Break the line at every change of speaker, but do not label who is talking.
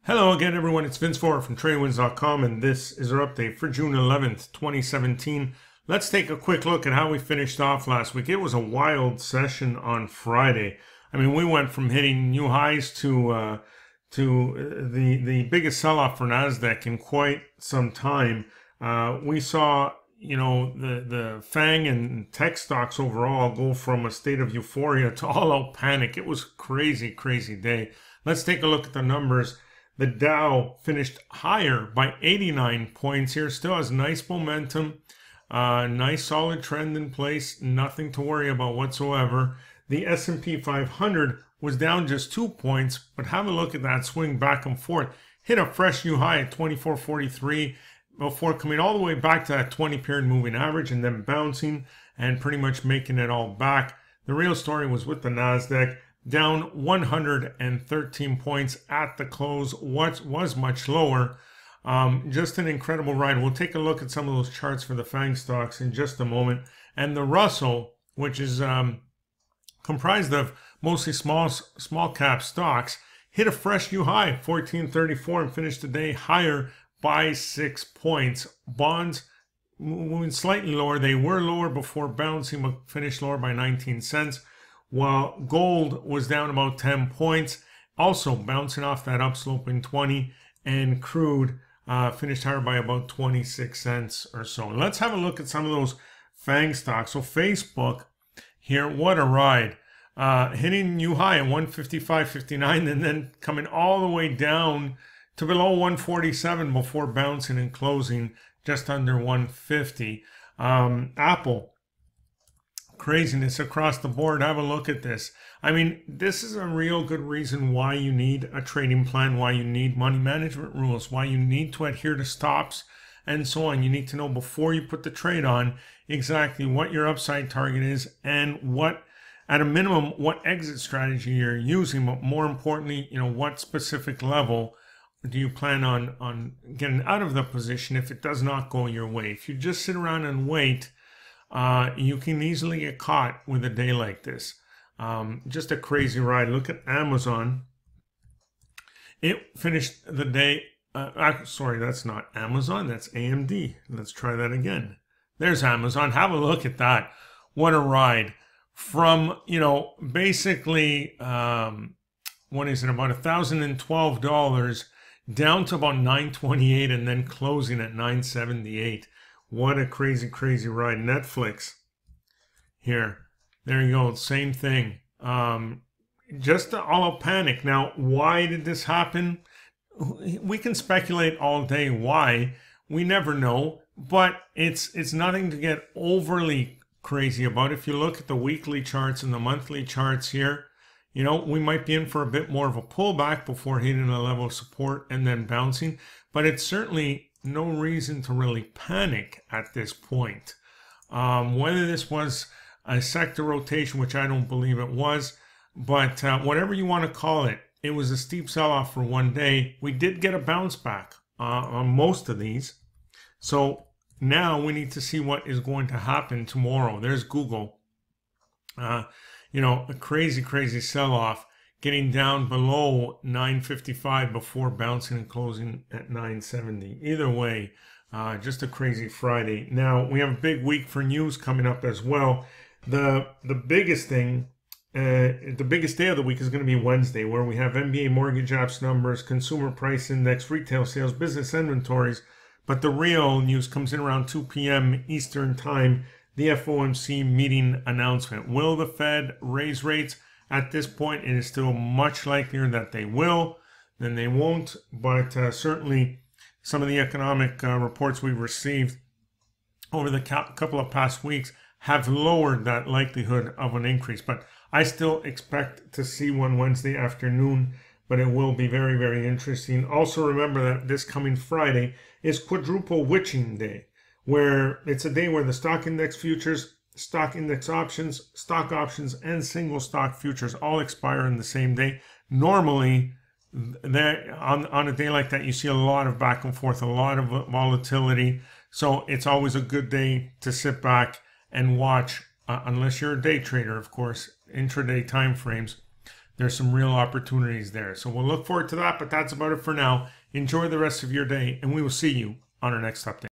Hello again, everyone. It's Vince Ford from TradingWinds.com, and this is our update for June 11th, 2017. Let's take a quick look at how we finished off last week. It was a wild session on Friday. I mean, we went from hitting new highs to the biggest sell-off for Nasdaq in quite some time. We saw, the FANG and tech stocks overall go from a state of euphoria to all-out panic. It was a crazy, crazy day. Let's take a look at the numbers. The Dow finished higher by 89 points here. Still has nice momentum, nice solid trend in place. Nothing to worry about whatsoever. The S&P 500 was down just 2 points, but have a look at that swing back and forth. Hit a fresh new high at 24.43 before coming all the way back to that 20-period moving average and then bouncing and pretty much making it all back. The real story was with the Nasdaq. Down 113 points at the close. What was much lower. Just an incredible ride. We'll take a look at some of those charts for the FANG stocks in just a moment. And the Russell, which is comprised of mostly small cap stocks, hit a fresh new high, 1434, and finished the day higher by 6 points. Bonds moving slightly lower. They were lower before bouncing, but finished lower by 19 cents. While gold was down about 10 points, also bouncing off that upsloping 20, and crude finished higher by about 26 cents or so. Let's have a look at some of those FANG stocks. So Facebook here, what a ride. Hitting new high at 155.59 and then coming all the way down to below 147 before bouncing and closing just under 150. Apple. Craziness across the board. Have a look at this. I mean, this is a real good reason why you need a trading plan, why you need money management rules, why you need to adhere to stops and so on. You need to know before you put the trade on exactly what your upside target is and what, at a minimum, what exit strategy you're using, but more importantly, what specific level do you plan on getting out of the position if it does not go your way. If you just sit around and wait, you can easily get caught with a day like this. Just a crazy ride. Look at Amazon. It finished the day. Sorry, that's not Amazon. That's AMD. Let's try that again. There's Amazon. Have a look at that. What a ride. From, basically, what is it, about $1,012 down to about $928 and then closing at $978. What a crazy, crazy ride. Netflix here. There you go. Same thing. Just all out panic. Now, why did this happen? We can speculate all day why. We never know. But it's nothing to get overly crazy about. If you look at the weekly charts and the monthly charts here, we might be in for a bit more of a pullback before hitting a level of support and then bouncing. But it's certainly no reason to really panic at this point. Whether this was a sector rotation, which I don't believe it was, but whatever you want to call it, it was a steep sell-off for one day. We did get a bounce back on most of these. So now we need to see what is going to happen tomorrow. There's Google. A crazy, crazy sell-off, getting down below 955 before bouncing and closing at 970. Either way, just a crazy Friday. Now, we have a big week for news coming up as well. The biggest thing, the biggest day of the week is going to be Wednesday, where we have NBA mortgage apps numbers, consumer price index, retail sales, business inventories. But the real news comes in around 2 p.m. Eastern time, the FOMC meeting announcement. Will the Fed raise rates? At this point, it is still much likelier that they will than they won't, but certainly some of the economic reports we've received over the couple of past weeks have lowered that likelihood of an increase. But I still expect to see one Wednesday afternoon, but it will be very, very interesting. Also remember that this coming Friday is quadruple witching day, where it's a day where the stock index futures, stock index options, stock options, and single stock futures all expire in the same day. Normally, on a day like that, you see a lot of back and forth, a lot of volatility. So it's always a good day to sit back and watch, unless you're a day trader, of course, intraday time frames. there's some real opportunities there. So we'll look forward to that, but that's about it for now. Enjoy the rest of your day, and we will see you on our next update.